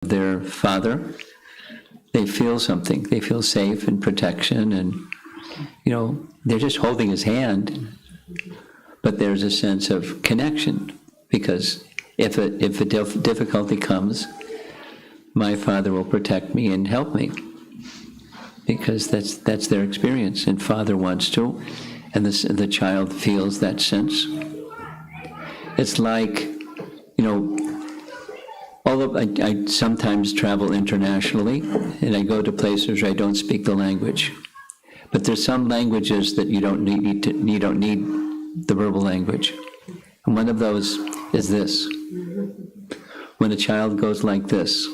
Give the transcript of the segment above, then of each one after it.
their father, they feel something. They feel safe and protection, and they're just holding his hand, but there's a sense of connection, because if a difficulty comes, my father will protect me and help me, because that's their experience, and father wants to, and the child feels that sense. It's like, although I sometimes travel internationally, and I go to places where I don't speak the language, but there's some languages that you don't need the verbal language. And one of those is this. When a child goes like this,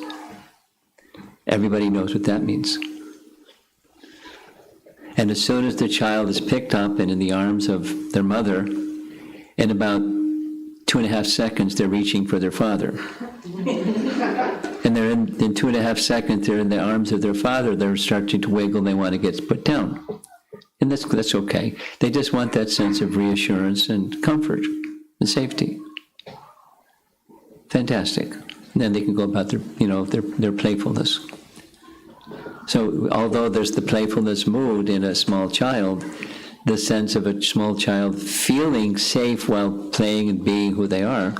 everybody knows what that means. And as soon as the child is picked up and in the arms of their mother, in about 2.5 seconds, they're reaching for their father. And they're in 2.5 seconds, they're in the arms of their father, they're starting to wiggle, they want to get put down. And that's okay. They just want that sense of reassurance and comfort and safety. Fantastic. And then they can go about their playfulness. So although there's the playfulness mood in a small child, the sense of a small child feeling safe while playing and being who they are,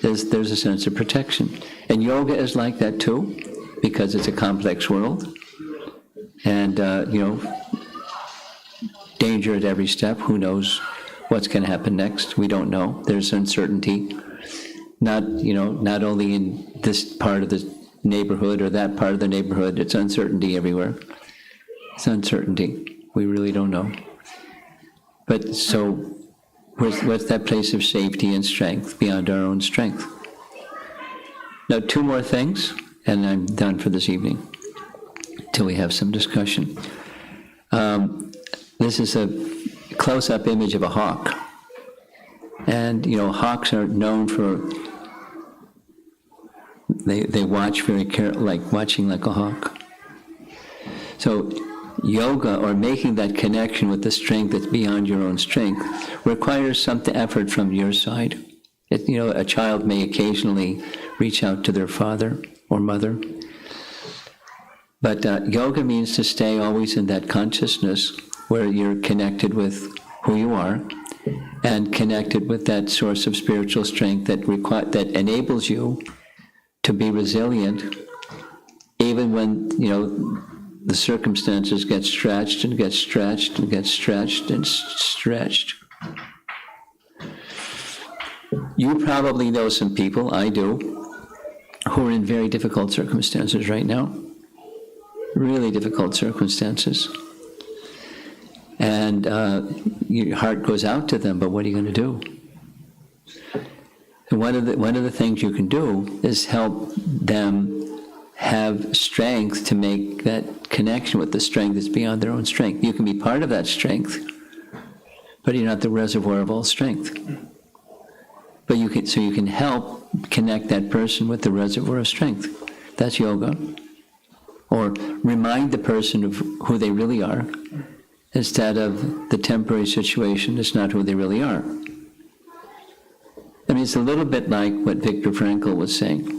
there's a sense of protection. And yoga is like that too, because it's a complex world. And, danger at every step. Who knows what's going to happen next? We don't know. There's uncertainty. Not only in this part of the neighborhood or that part of the neighborhood. It's uncertainty everywhere. It's uncertainty. We really don't know. But so, what's that place of safety and strength beyond our own strength? Now, 2 more things, and I'm done for this evening, till we have some discussion. This is a close-up image of a hawk. And, hawks are known for, they watch very carefully, like watching like a hawk. So yoga, or making that connection with the strength that's beyond your own strength, requires some effort from your side. A child may occasionally reach out to their father or mother. But yoga means to stay always in that consciousness where you're connected with who you are and connected with that source of spiritual strength that enables you to be resilient even when, the circumstances get stretched and get stretched and get stretched and stretched. You probably know some people, I do, who are in very difficult circumstances right now. Really difficult circumstances. And your heart goes out to them, but what are you going to do? And one of the things you can do is help them have strength to make that connection with the strength that's beyond their own strength. You can be part of that strength, but you're not the reservoir of all strength. But you can help connect that person with the reservoir of strength. That's yoga. Or remind the person of who they really are, instead of the temporary situation that's not who they really are. I mean, it's a little bit like what Viktor Frankl was saying.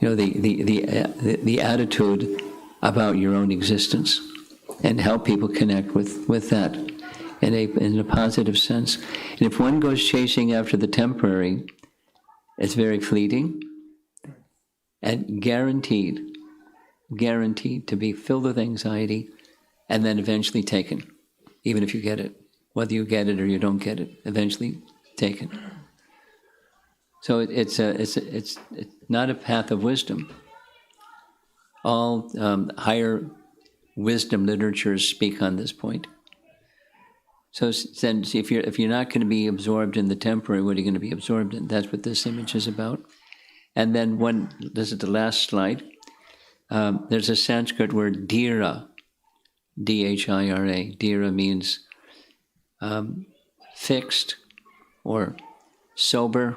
The attitude about your own existence, and help people connect with that in a positive sense. And if one goes chasing after the temporary, it's very fleeting and guaranteed to be filled with anxiety and then eventually taken, even if you get it. Whether you get it or you don't get it, eventually taken. So it's not a path of wisdom. All higher wisdom literatures speak on this point. So then, if you're not going to be absorbed in the temporary, what are you going to be absorbed in? That's what this image is about. And then this is the last slide. There's a Sanskrit word, dhira, D-H-I-R-A. Dhira means fixed or sober,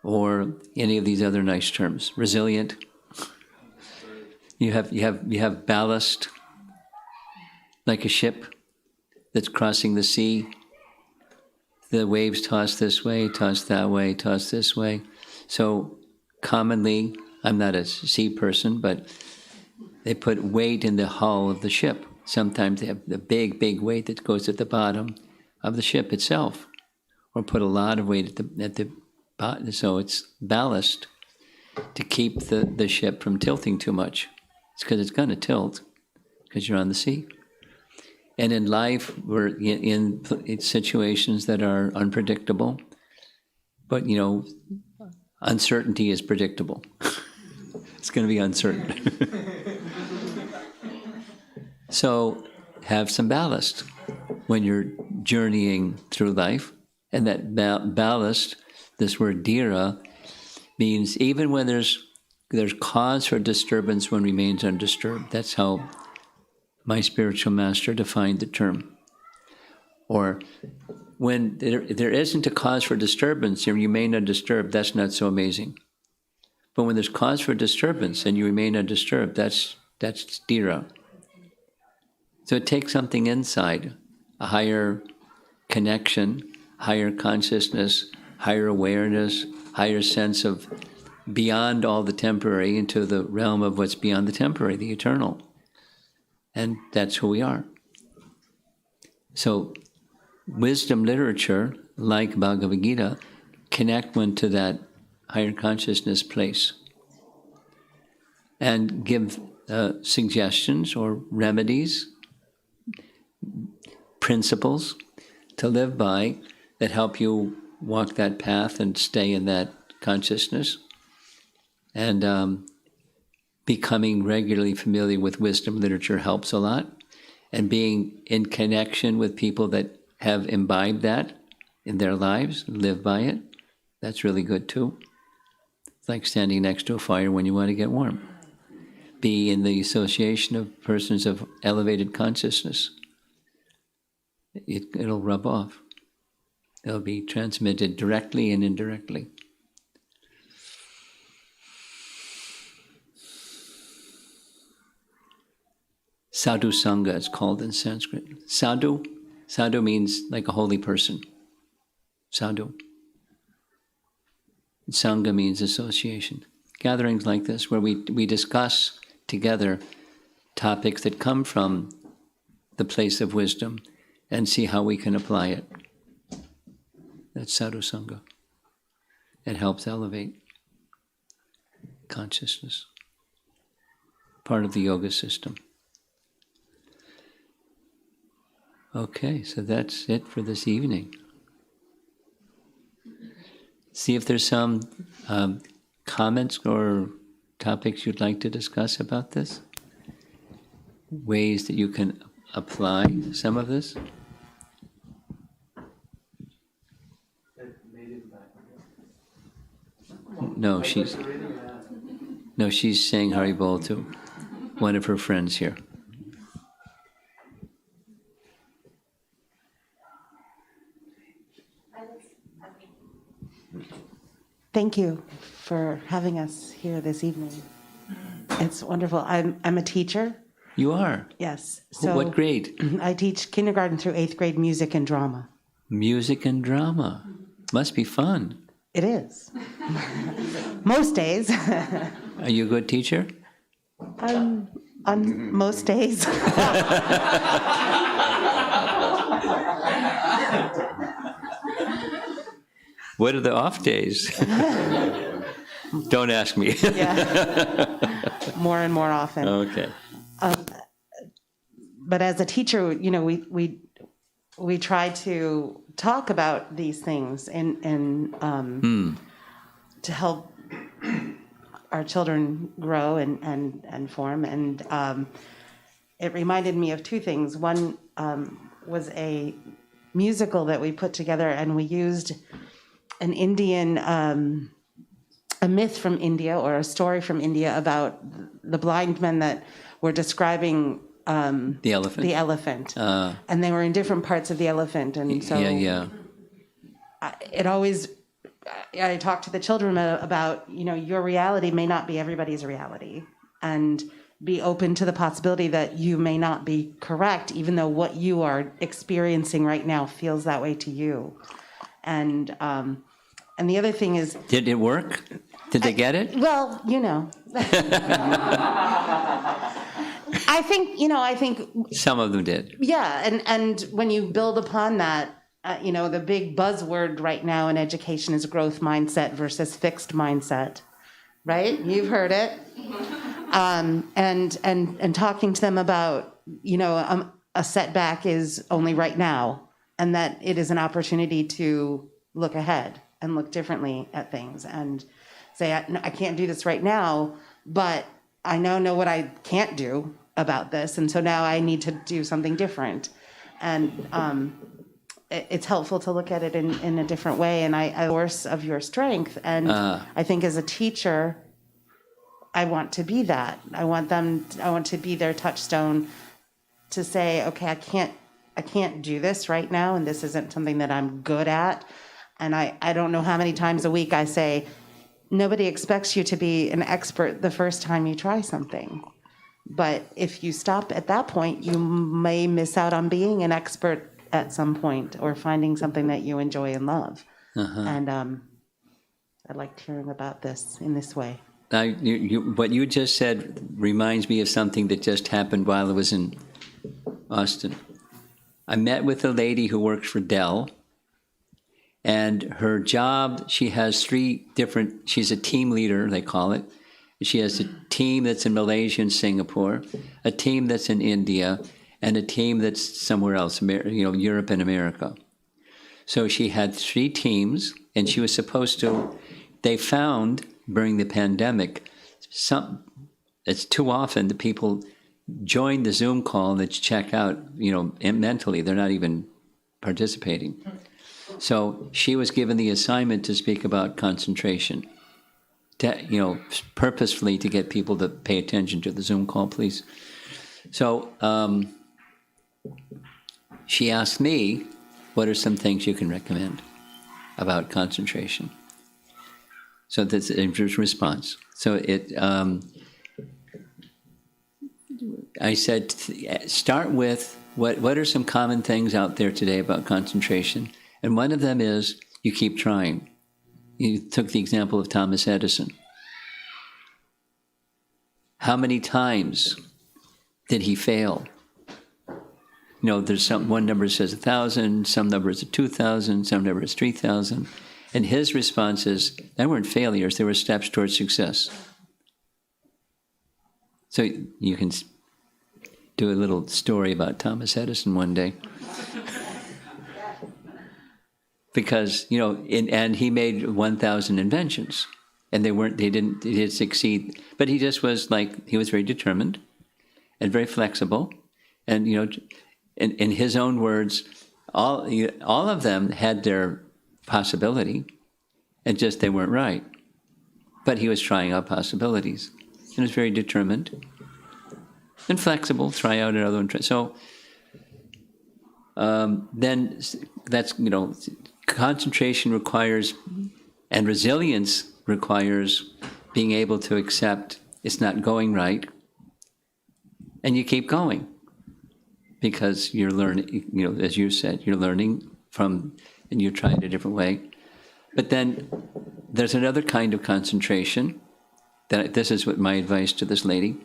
or any of these other nice terms. Resilient. You have ballast, like a ship that's crossing the sea. The waves toss this way, toss that way, toss this way. So commonly, I'm not a sea person, but they put weight in the hull of the ship. Sometimes they have the big, big weight that goes at the bottom of the ship itself, or put a lot of weight at the bottom, so it's ballast to keep the ship from tilting too much. It's because it's going to tilt, because you're on the sea. And in life, we're in situations that are unpredictable, but, uncertainty is predictable. It's going to be uncertain. So have some ballast when you're journeying through life. And that ballast, this word dhira, means even when there's cause for disturbance, one remains undisturbed. That's how my spiritual master defined the term. Or when there isn't a cause for disturbance and you remain undisturbed, that's not so amazing. But when there's cause for disturbance and you remain undisturbed, that's dhira. So it takes something inside, a higher connection, higher consciousness, higher awareness, higher sense of beyond all the temporary into the realm of what's beyond the temporary, the eternal. And that's who we are. So wisdom literature, like Bhagavad Gita, connect one to that higher consciousness place and give suggestions or remedies, principles to live by that help you walk that path and stay in that consciousness. And becoming regularly familiar with wisdom literature helps a lot. And being in connection with people that have imbibed that in their lives, live by it, that's really good too. It's like standing next to a fire when you want to get warm. Be in the association of persons of elevated consciousness. It'll rub off. It'll be transmitted directly and indirectly. Sadhu Sangha, it's called in Sanskrit. Sadhu means like a holy person. Sadhu. Sangha means association. Gatherings like this where we discuss together topics that come from the place of wisdom and see how we can apply it. That's Sadhu Sangha. It helps elevate consciousness. Part of the yoga system. Okay, so that's it for this evening. See if there's some comments or topics you'd like to discuss about this. Ways that you can apply some of this. No, she's saying Haribol to one of her friends here. Thank you for having us here this evening. It's wonderful. I'm a teacher. You are? Yes. So what grade? I teach kindergarten through 8th grade music and drama. Music and drama. Must be fun. It is. Most days. Are you a good teacher? On most days. What are the off days? Don't ask me. Yeah. More and more often. Okay. But as a teacher, we try to talk about these things and to help our children grow and form. And it reminded me of two things. One was a musical that we put together, and we used an Indian, a myth from India or a story from India about the blind men that were describing the elephant. And they were in different parts of the elephant. And so I talk to the children about, your reality may not be everybody's reality, and be open to the possibility that you may not be correct, even though what you are experiencing right now feels that way to you. And And the other thing is, Did it work? Did they get it? well, I think, Some of them did. yeah, and when you build upon that, the big buzzword right now in education is growth mindset versus fixed mindset, right? You've heard it. And talking to them about, a setback is only right now, and that it is an opportunity to look ahead and look differently at things and say, I can't do this right now, but I now know what I can't do about this, and so now I need to do something different. And it's helpful to look at it in a different way, and I source of your strength. And I think as a teacher, I want to be that. I want to be their touchstone to say, okay, I can't do this right now, and this isn't something that I'm good at. And I don't know how many times a week I say, nobody expects you to be an expert the first time you try something. But if you stop at that point, you may miss out on being an expert at some point or finding something that you enjoy and love. And I liked hearing about this in this way. Now, what you just said reminds me of something that just happened while I was in Austin. I met with a lady who works for Dell, and her job, she's a team leader, they call it. She has a team that's in Malaysia and Singapore, a team that's in India, and a team that's somewhere else, Europe and America. So she had 3 teams, and she was supposed to, they found during the pandemic, it's too often the people join the Zoom call and they check out, mentally, they're not even participating. So she was given the assignment to speak about concentration, purposefully to get people to pay attention to the Zoom call, please. So she asked me, what are some things you can recommend about concentration? So that's a response. So I said, start with what are some common things out there today about concentration? And one of them is you keep trying. You took the example of Thomas Edison. How many times did he fail? There's one number says 1,000, some numbers are 2,000, some numbers 3,000. And his response is, they weren't failures, they were steps towards success. So you can do a little story about Thomas Edison one day. Because, and he made 1,000 inventions, and they didn't succeed. But he just was he was very determined and very flexible. And, in his own words, all of them had their possibility, and just they weren't right. But he was trying out possibilities, and was very determined and flexible, try out another one. So then that's, concentration requires, and resilience requires being able to accept it's not going right, and you keep going. Because you're learning, as you said, you're learning from, and you're trying a different way. But then there's another kind of concentration, this is what my advice to this lady,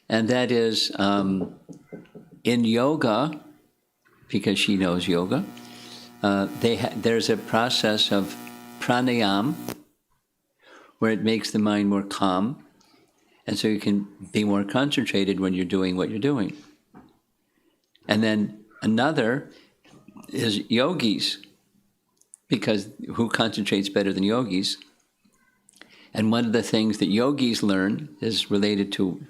and that is in yoga, because she knows yoga, there's a process of pranayama where it makes the mind more calm, and so you can be more concentrated when you're doing what you're doing. And then another is yogis, because who concentrates better than yogis? And one of the things that yogis learn is related to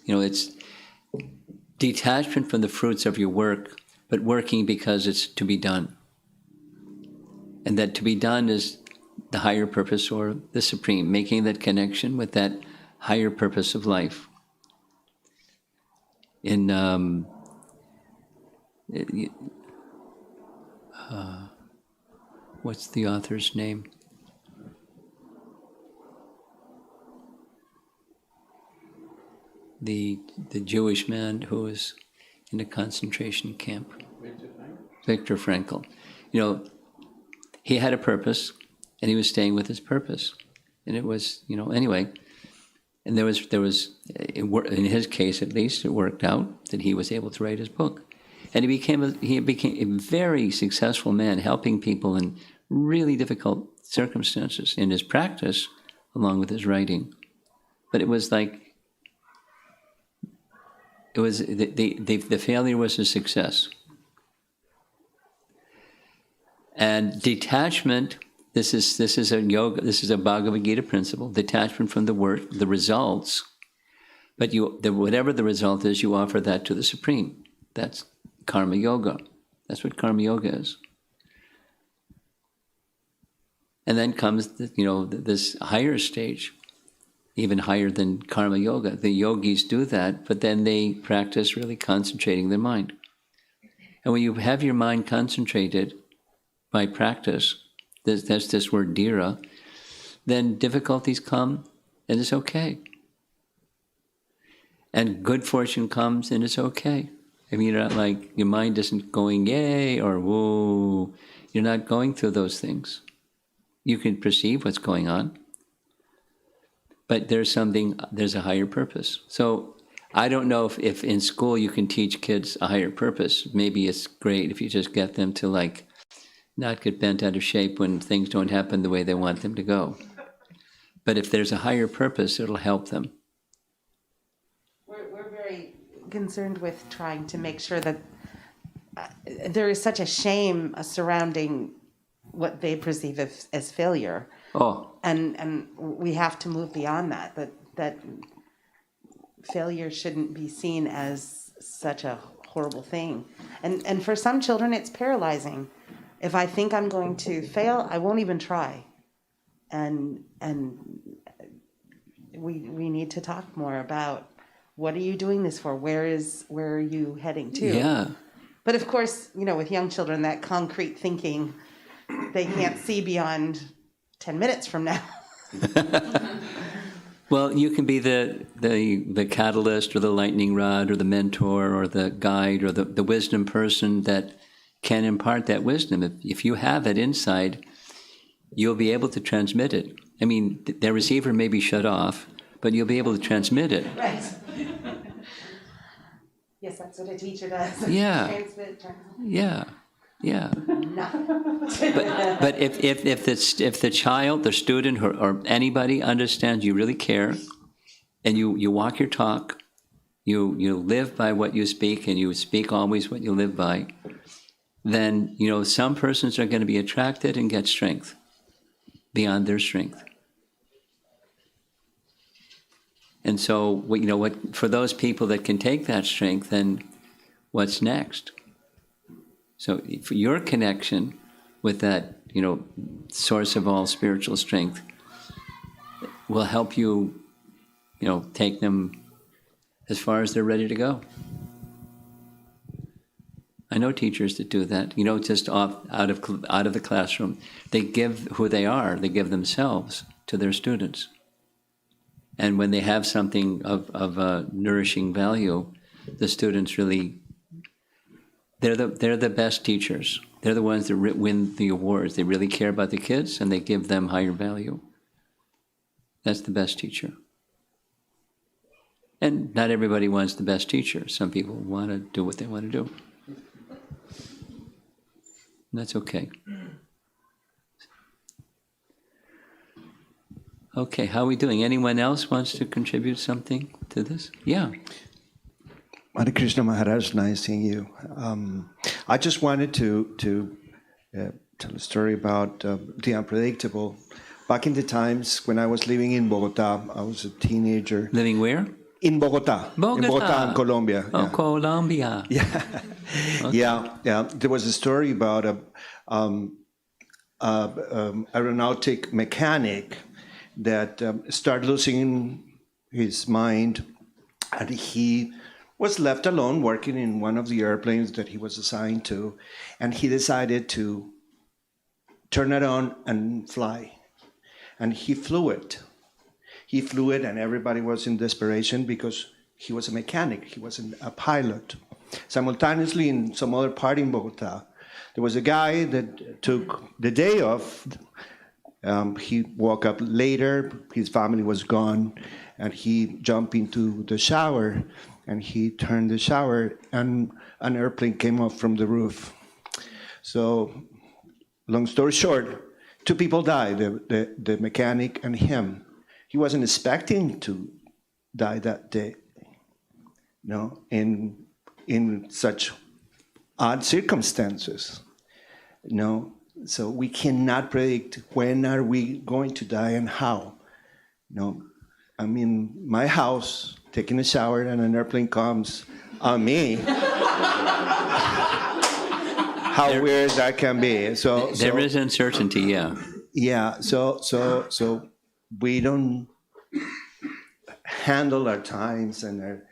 it's detachment from the fruits of your work, but working because it's to be done. And that to be done is the higher purpose or the supreme, making that connection with that higher purpose of life. What's the author's name? The Jewish man who was in a concentration camp. Viktor Frankl. He had a purpose, and he was staying with his purpose. And it was, anyway, and there was, in his case at least, it worked out that he was able to write his book. And he became a very successful man, helping people in really difficult circumstances in his practice, along with his writing. But it was like, the failure was a success. And detachment, this is a Bhagavad Gita principle, detachment from the results, but whatever the result is, you offer that to the Supreme. That's karma yoga. That's what karma yoga is. And then comes this higher stage, even higher than karma yoga. The yogis do that, but then they practice really concentrating their mind. And when you have your mind concentrated by practice, that's this word dhira, then difficulties come and it's okay. And good fortune comes and it's okay. I mean, you're not like, your mind isn't going yay or whoa. You're not going through those things. You can perceive what's going on, but there's a higher purpose. So I don't know if in school you can teach kids a higher purpose. Maybe it's great if you just get them to not get bent out of shape when things don't happen the way they want them to go. But if there's a higher purpose, it'll help them. We're very concerned with trying to make sure that there is such a shame surrounding what they perceive as failure. Oh. And we have to move beyond that failure shouldn't be seen as such a horrible thing. And for some children, it's paralyzing. If I think I'm going to fail, I won't even try. And we need to talk more about, what are you doing this for? Where are you heading to? Yeah. But of course, with young children, that concrete thinking, they can't see beyond 10 minutes from now. Well, you can be the catalyst or the lightning rod or the mentor or the guide or the wisdom person that can impart that wisdom. If you have it inside, you'll be able to transmit it. I mean, the receiver may be shut off, but you'll be able to transmit it. Right. Yes, that's what a teacher does. Yeah. Transmit. Yeah. No. But if the child, the student, or anybody understands you really care, and you walk your talk, you live by what you speak, and you speak always what you live by, then some persons are going to be attracted and get strength beyond their strength. And so, what for those people that can take that strength, then what's next? So, for your connection with that, source of all spiritual strength will help you, take them as far as they're ready to go. I know teachers that do that, just out of the classroom. They give who they are, they give themselves to their students. And when they have something of nourishing value, the students really, they're the best teachers. They're the ones that win the awards. They really care about the kids, and they give them higher value. That's the best teacher. And not everybody wants the best teacher. Some people want to do what they want to do. And that's okay. Okay, how are we doing? Anyone else wants to contribute something to this? Yeah. Hare Krishna Maharaj, nice seeing you. I just wanted to tell a story about the unpredictable. Back in the times when I was living in Bogota, I was a teenager. Living where? In Bogota. Bogota. In Bogota, in Colombia. Oh, yeah. Colombia. Yeah. Okay. Yeah. There was a story about a aeronautic mechanic that started losing his mind, and he was left alone working in one of the airplanes that he was assigned to, and he decided to turn it on and fly. And he flew it. And everybody was in desperation because he was a mechanic, he wasn't a pilot. Simultaneously, in some other part in Bogota, there was a guy that took the day off He woke up later, his family was gone, and he jumped into the shower, and he turned the shower, and an airplane came off from the roof. So, long story short, two people died, the mechanic and him. He wasn't expecting to die that day, in such odd circumstances. So we cannot predict when are we going to die and how. I'm in my house taking a shower and an airplane comes on me. How weird that can be. So There is uncertainty, yeah. yeah. So we don't handle our times and our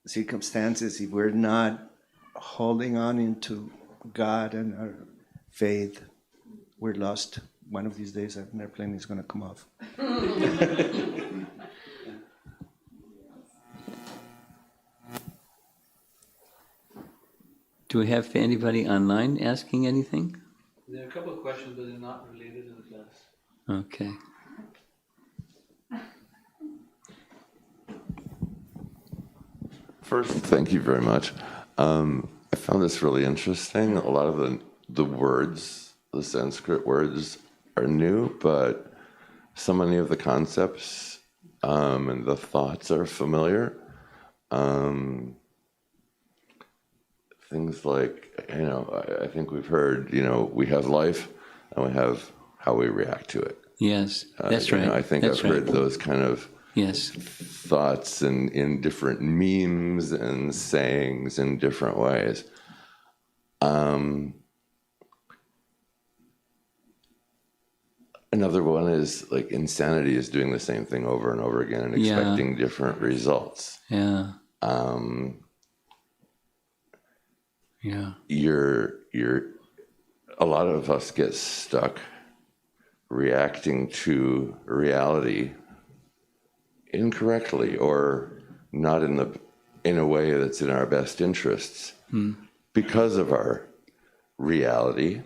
circumstances if we're not holding on into God and our faith. We're lost. One of these days, an airplane is going to come off. Do we have anybody online asking anything? There are a couple of questions, but they're not related to the class. Okay. First, thank you very much. I found this really interesting. A lot of the words, the Sanskrit words, are new, but so many of the concepts and the thoughts are familiar. Things like, I think we've heard, we have life and we have how we react to it. Yes, that's right. I think that's I've heard those kind of Yes. thoughts in different memes and sayings in different ways. Another one is like insanity is doing the same thing over and over again and expecting different results. Yeah. You're a lot of us get stuck reacting to reality incorrectly or not in a way that's in our best interests because of our reality.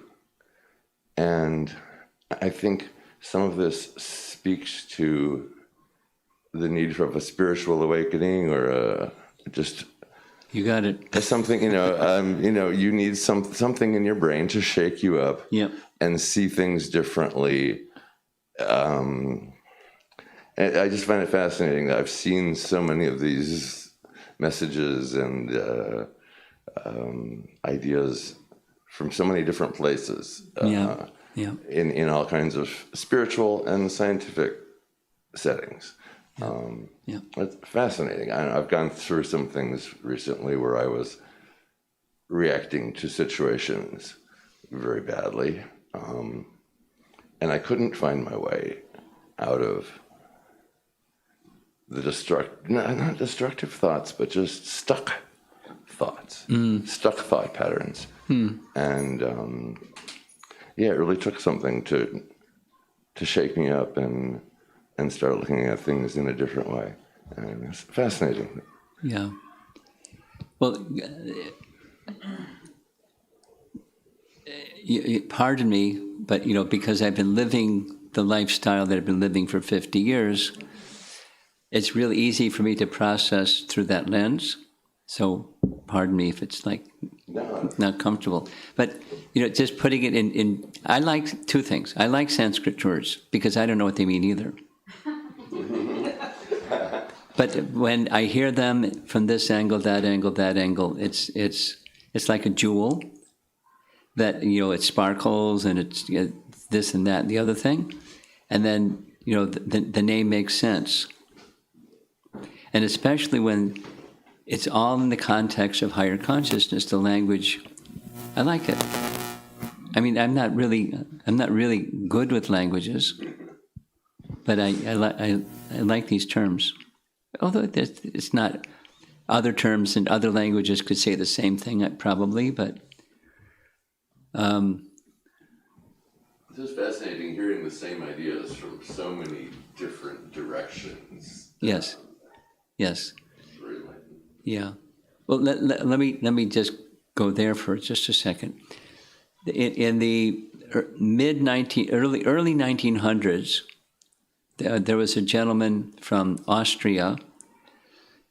And I think some of this speaks to the need for a spiritual awakening or just You got it. something, you need something in your brain to shake you up Yep. and see things differently. And I just find it fascinating that I've seen so many of these messages and ideas from so many different places in all kinds of spiritual and scientific settings. It's fascinating. I've gone through some things recently where I was reacting to situations very badly, and I couldn't find my way out of the not destructive thoughts, but just stuck thoughts, stuck thought patterns. And it really took something to shake me up and start looking at things in a different way. And it's fascinating. Yeah. Well, pardon me, but because I've been living the lifestyle that I've been living for 50 years, it's really easy for me to process through that lens. So pardon me if it's like not comfortable. But, just putting it in, I like two things. I like Sanskrit words because I don't know what they mean either. But when I hear them from this angle, that angle, it's like a jewel that, it sparkles and it's this and that and the other thing. And then, the name makes sense. And especially when it's all in the context of higher consciousness, the language, I like it. I mean, I'm not really good with languages, but I like these terms. Although it's not, other terms in other languages could say the same thing probably, but. It's just fascinating hearing the same ideas from so many different directions. Yes. Very enlightening. Yeah. Well, let me just go there for just a second. In the early 1900s, there was a gentleman from Austria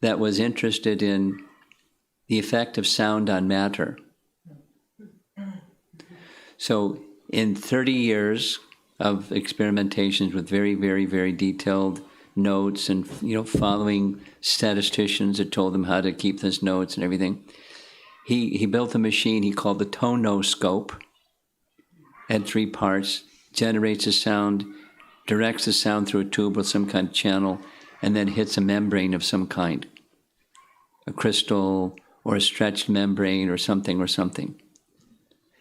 that was interested in the effect of sound on matter. So in 30 years of experimentations with very, very, very detailed notes and, following statisticians that told him how to keep those notes and everything, he built a machine he called the tonoscope. Had 3 parts, generates a sound, directs the sound through a tube with some kind of channel, and then hits a membrane of some kind, a crystal or a stretched membrane or something,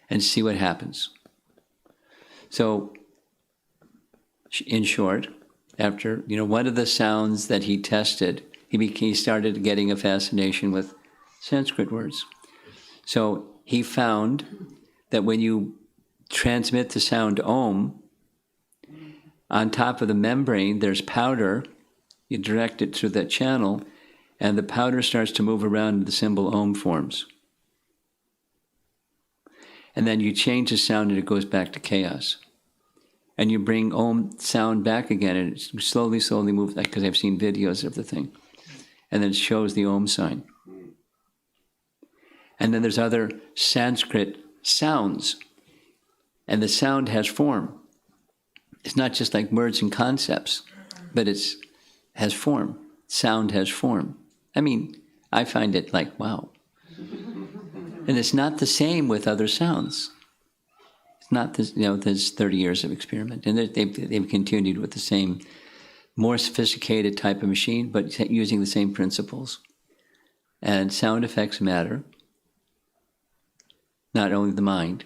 and see what happens. So, in short, after, one of the sounds that he tested, he started getting a fascination with Sanskrit words. So he found that when you transmit the sound Om, on top of the membrane there's powder, you direct it through that channel, and the powder starts to move around and the symbol Om forms. And then you change the sound and it goes back to chaos. And you bring Om sound back again and it slowly moves, because I've seen videos of the thing. And then it shows the Om sign. And then there's other Sanskrit sounds. And the sound has form. It's not just like words and concepts, but has form. Sound has form. I mean, I find it like, wow. And it's not the same with other sounds. It's not this, there's 30 years of experiment. And they've continued with the same, more sophisticated type of machine, but using the same principles. And sound effects matter. Not only the mind,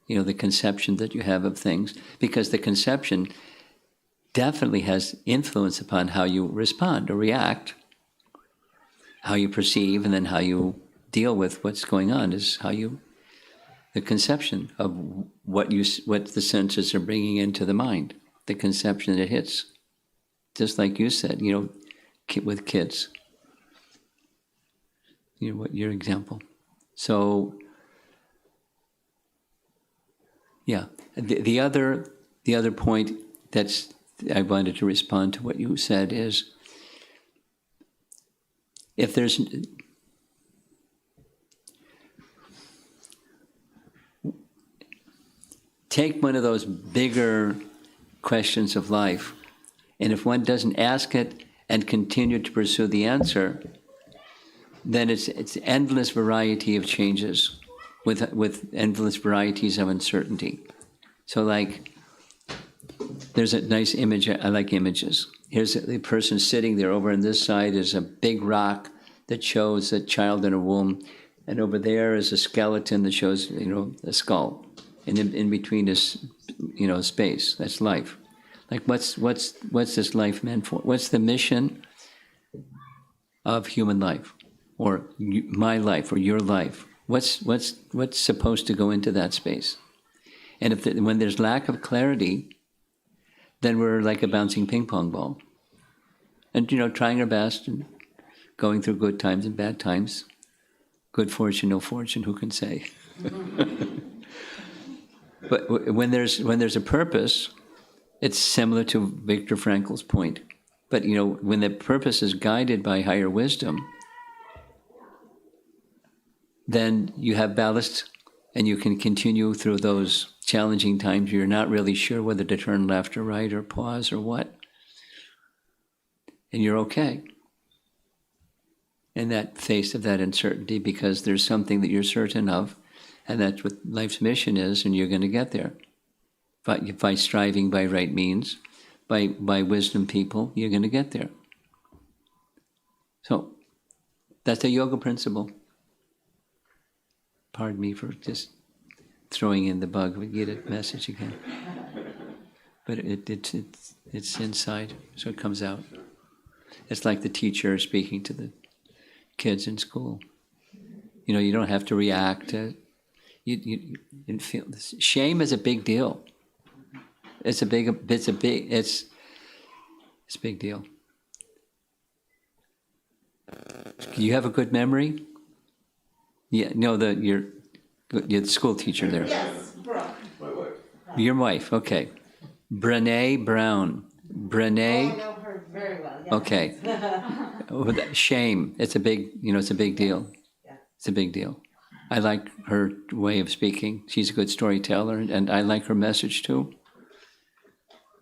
the conception that you have of things, because the conception definitely has influence upon how you respond or react, how you perceive, and then how you deal with what's going on is the conception of what the senses are bringing into the mind, the conception that it hits. Just like you said, with kids, what your example. So, yeah, the other point that's I wanted to respond to what you said is, if there's take one of those bigger questions of life, and if one doesn't ask it and continue to pursue the answer, then it's endless variety of changes with endless varieties of uncertainty. So like, there's a nice image, I like images. Here's the person sitting there, over on this side is a big rock that shows a child in a womb, and over there is a skeleton that shows, a skull. And in between is, space, that's life. Like what's this life meant for? What's the mission of human life? Or my life, or your life? What's supposed to go into that space? And when there's lack of clarity, then we're like a bouncing ping pong ball. And, trying our best and going through good times and bad times. Good fortune, no fortune, who can say? But when there's a purpose, it's similar to Viktor Frankl's point. But, when the purpose is guided by higher wisdom, then you have ballast and you can continue through those challenging times. You're not really sure whether to turn left or right or pause or what. And you're okay in that face of that uncertainty, because there's something that you're certain of, and that's what life's mission is, and you're going to get there. By striving by right means, by wisdom people, you're going to get there. So, that's a yoga principle. Pardon me for just throwing in the Bhagavad Gita message again. But it's inside, so it comes out. It's like the teacher speaking to the kids in school. You don't have to react. You feel this. Shame is a big deal. It's a big deal. You have a good memory? Yeah, no, you're the school teacher there. Yes, Brooke. My wife. Your wife, okay. Brene Brown. Brene. I know her very well. Yeah. Okay. Shame. It's a big, it's a big deal. Yeah. It's a big deal. I like her way of speaking. She's a good storyteller, and I like her message too.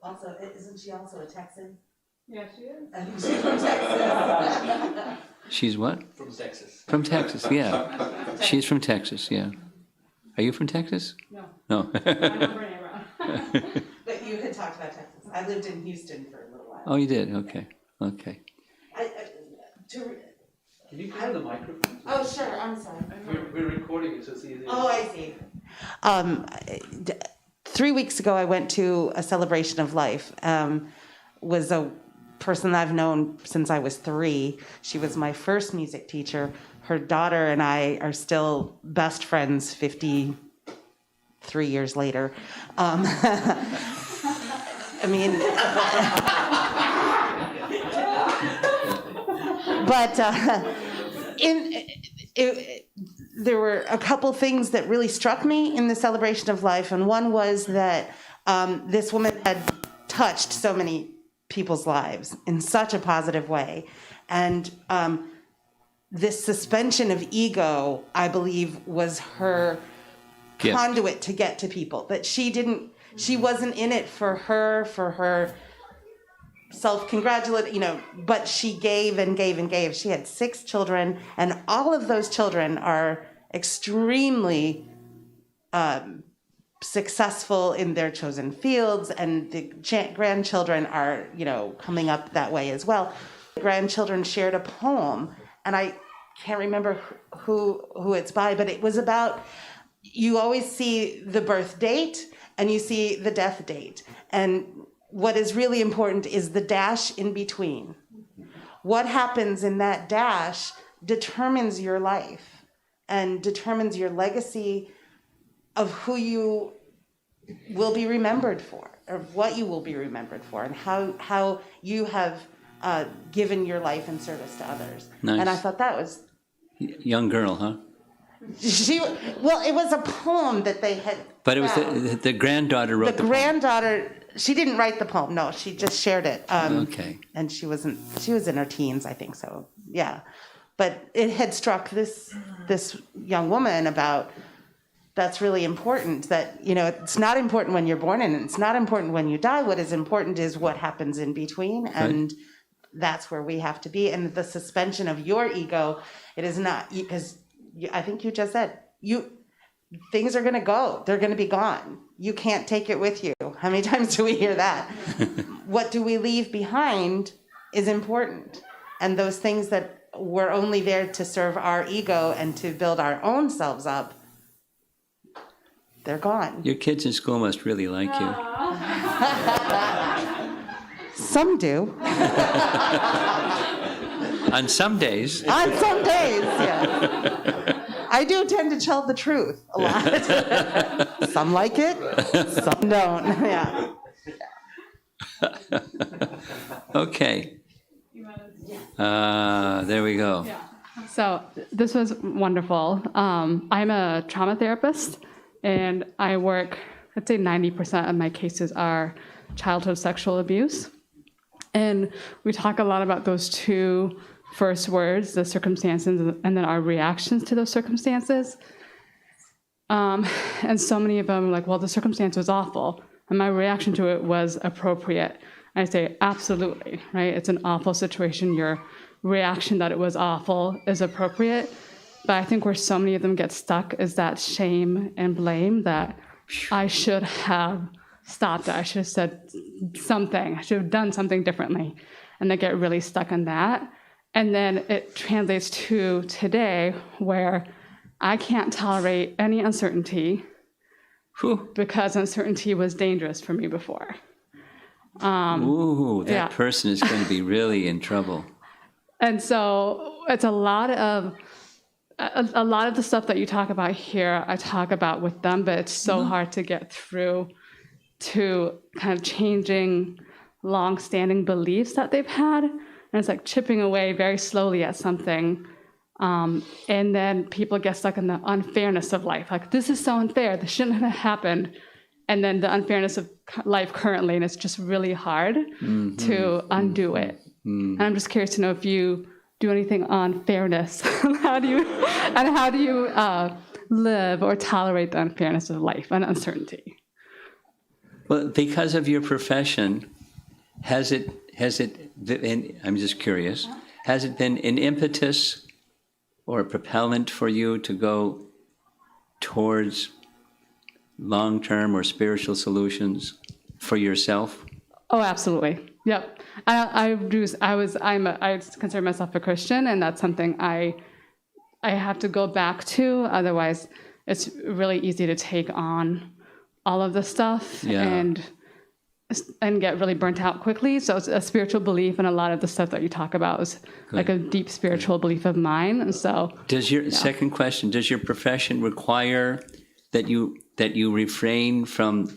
Also, isn't she also a Texan? Yeah, she is. I think she's from Texas. She's what? From Texas. From Texas, yeah. She's from Texas, yeah. Are you from Texas? No. No. I'm from Brene Brown. But you had talked about Texas. I lived in Houston for a little while. Oh, you did? Okay. Okay. Can you put on the microphone? Oh, sure. I'm sorry. We're recording it, so it's easier. Oh, I see. 3 weeks ago, I went to a celebration of life. Was a person I've known since I was 3. She was my first music teacher. Her daughter and I are still best friends 53 years later. I mean, but there were a couple things that really struck me in the celebration of life, and one was that this woman had touched so many people's lives in such a positive way, and this suspension of ego, I believe, was her Gift. conduit to get to people. That she wasn't in it for her self-congratulate, but she gave and gave and gave. She had 6 children, and all of those children are extremely successful in their chosen fields, and the grandchildren are, coming up that way as well. The grandchildren shared a poem, and I can't remember who it's by, but it was about, you always see the birth date and you see the death date, and what is really important is the dash in between. What happens in that dash determines your life and determines your legacy of who you will be remembered for, or what you will be remembered for, and how you have given your life in service to others. Nice. And I thought that was... Young girl, huh? It was a poem that they had... But it was the granddaughter wrote the poem. Granddaughter, she didn't write the poem. No, she just shared it. Okay. And she was in her teens, I think so. Yeah. But it had struck this young woman about, that's really important, that, it's not important when you're born and it's not important when you die. What is important is what happens in between. And that's where we have to be. And the suspension of your ego, it is not, because I think you just said, things are going to go. They're going to be gone. You can't take it with you. How many times do we hear that? What do we leave behind is important. And those things that were only there to serve our ego and to build our own selves up, they're gone. Your kids in school must really like you. Some do. On some days. On some days, yeah. I do tend to tell the truth a lot. Some like it, some don't. Yeah. Okay. There we go. Yeah. So this was wonderful. I'm a trauma therapist, and I work, I'd say 90% of my cases are childhood sexual abuse. And we talk a lot about those 2 first words, the circumstances, and then our reactions to those circumstances. And so many of them are like, well, the circumstance was awful, and my reaction to it was appropriate. And I say, absolutely, right? It's an awful situation. Your reaction that it was awful is appropriate. But I think where so many of them get stuck is that shame and blame that I should have stopped it. I should have said something. I should have done something differently. And they get really stuck in that. And then it translates to today, where I can't tolerate any uncertainty because uncertainty was dangerous for me before. That person is going to be really in trouble. And so it's a lot of the stuff that you talk about here, I talk about with them, but it's so hard to get through to kind of changing long-standing beliefs that they've had. And it's like chipping away very slowly at something. And then people get stuck in the unfairness of life. Like, this is so unfair. This shouldn't have happened. and then the unfairness of life currently, and it's just really hard to undo it. And I'm just curious to know if you do anything on fairness. How do you live or tolerate the unfairness of life and uncertainty? Well, because of your profession, has it been, I'm just curious, has it been an impetus or a propellant for you to go towards long-term or spiritual solutions for yourself? Oh, absolutely. Yep. I consider myself a Christian, and that's something I have to go back to. Otherwise, it's really easy to take on all of this stuff and get really burnt out quickly. So it's a spiritual belief, and a lot of the stuff that you talk about is like a deep spiritual belief of mine. And so, does your second question? Does your profession require that you refrain from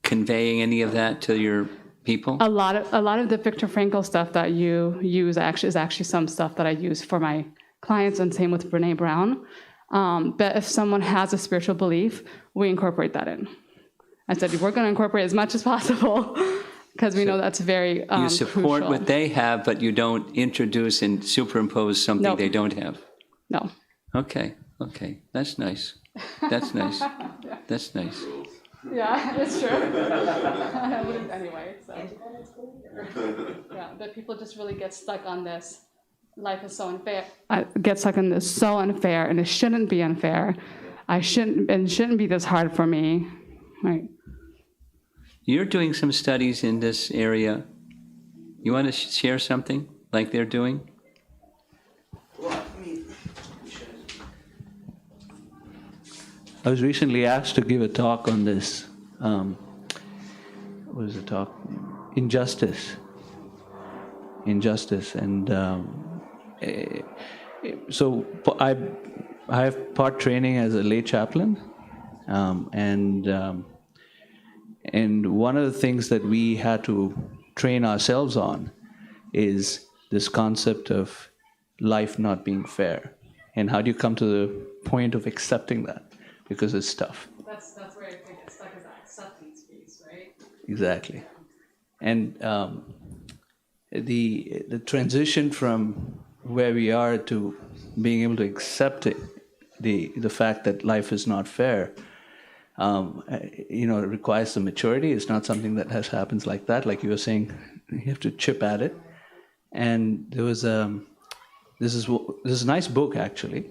conveying any of that to your people? a lot of the Viktor Frankl stuff that you use is actually some stuff that I use for my clients, and same with Brene Brown. But if someone has a spiritual belief, we incorporate that in. I said we're going to incorporate as much as possible because we know that's very you support crucial. what they have, but you don't introduce and superimpose something Nope. they don't have. No. Okay, that's nice. That's nice. That's nice. Yeah, it's true. Anyway, so. Yeah, but people just really get stuck on this. Life is so unfair. I get stuck on this so unfair, and it shouldn't be unfair. It shouldn't be this hard for me. Right. You're doing some studies in this area. You want to share something like they're doing? I was recently asked to give a talk on this. What was the talk? Injustice. And so I have part training as a lay chaplain, and one of the things that we had to train ourselves on is this concept of life not being fair, and how do you come to the point of accepting that, because it's tough. That's where I think it's stuck, is that acceptance piece, right? Exactly. And the transition from where we are to being able to accept it, the fact that life is not fair, it requires some maturity. It's not something that happens like that. Like you were saying, you have to chip at it. And there was this is a nice book actually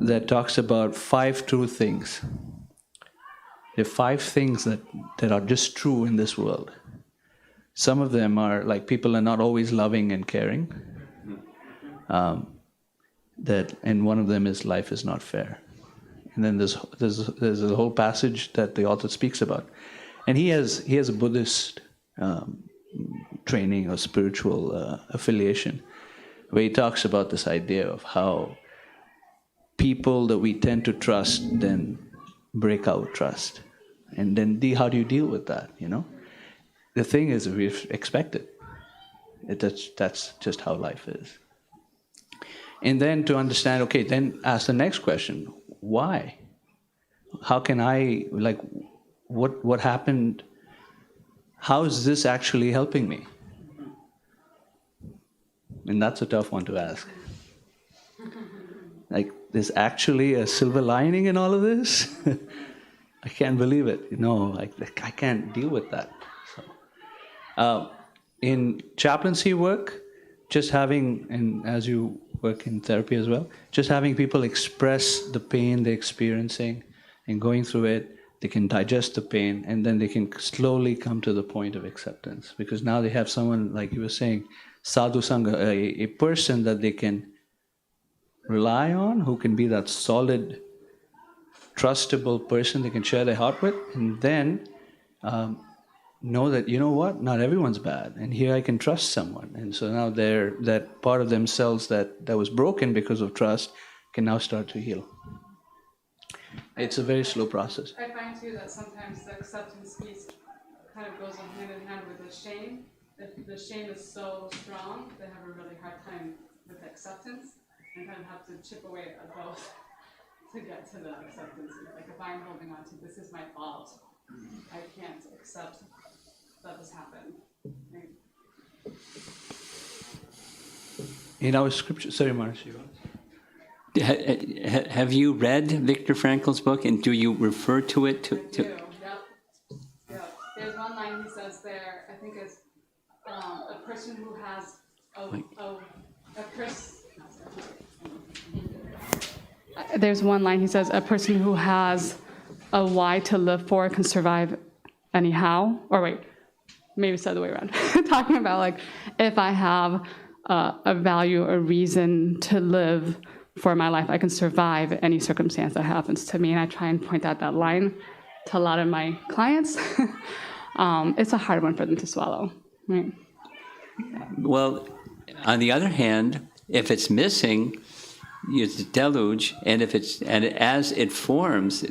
that talks about 5 true things. There are 5 things that are just true in this world. Some of them are like people are not always loving and caring. And one of them is life is not fair. And then there's a whole passage that the author speaks about, and he has a Buddhist training or spiritual affiliation, where he talks about this idea of how people that we tend to trust then break our trust, and then how do you deal with that? The thing is, we expect it. That's just how life is. And then to understand, okay, then ask the next question: why? How can I, what happened? How is this actually helping me? And that's a tough one to ask. There's actually a silver lining in all of this? I can't believe it. I can't deal with that. So, in chaplaincy work, just having, and as you work in therapy as well, just having people express the pain they're experiencing and going through it, they can digest the pain, and then they can slowly come to the point of acceptance. Because now they have someone, like you were saying, sadhu sangha, a person that they can rely on, who can be that solid, trustable person they can share their heart with, and then know that, not everyone's bad, and here I can trust someone. And so now that part of themselves that was broken because of trust can now start to heal. It's a very slow process. I find too that sometimes the acceptance piece kind of goes hand in hand with the shame. If the shame is so strong, they have a really hard time with acceptance, and kind of have to chip away at both to get to the acceptance. Like if I'm holding on to this is my fault, I can't accept that this happened. Right? In our scripture, sorry, Marcy. Have you read Viktor Frankl's book, and do you refer to it? Yep. There's one line he says there, I think it's a person who has There's one line he says, a person who has a why to live for can survive anyhow. Or wait, maybe it's the other way around. Talking about like, if I have a value, a reason to live for my life, I can survive any circumstance that happens to me. And I try and point out that line to a lot of my clients. It's a hard one for them to swallow, right? Well, on the other hand, if it's missing, it's deluge, and as it forms,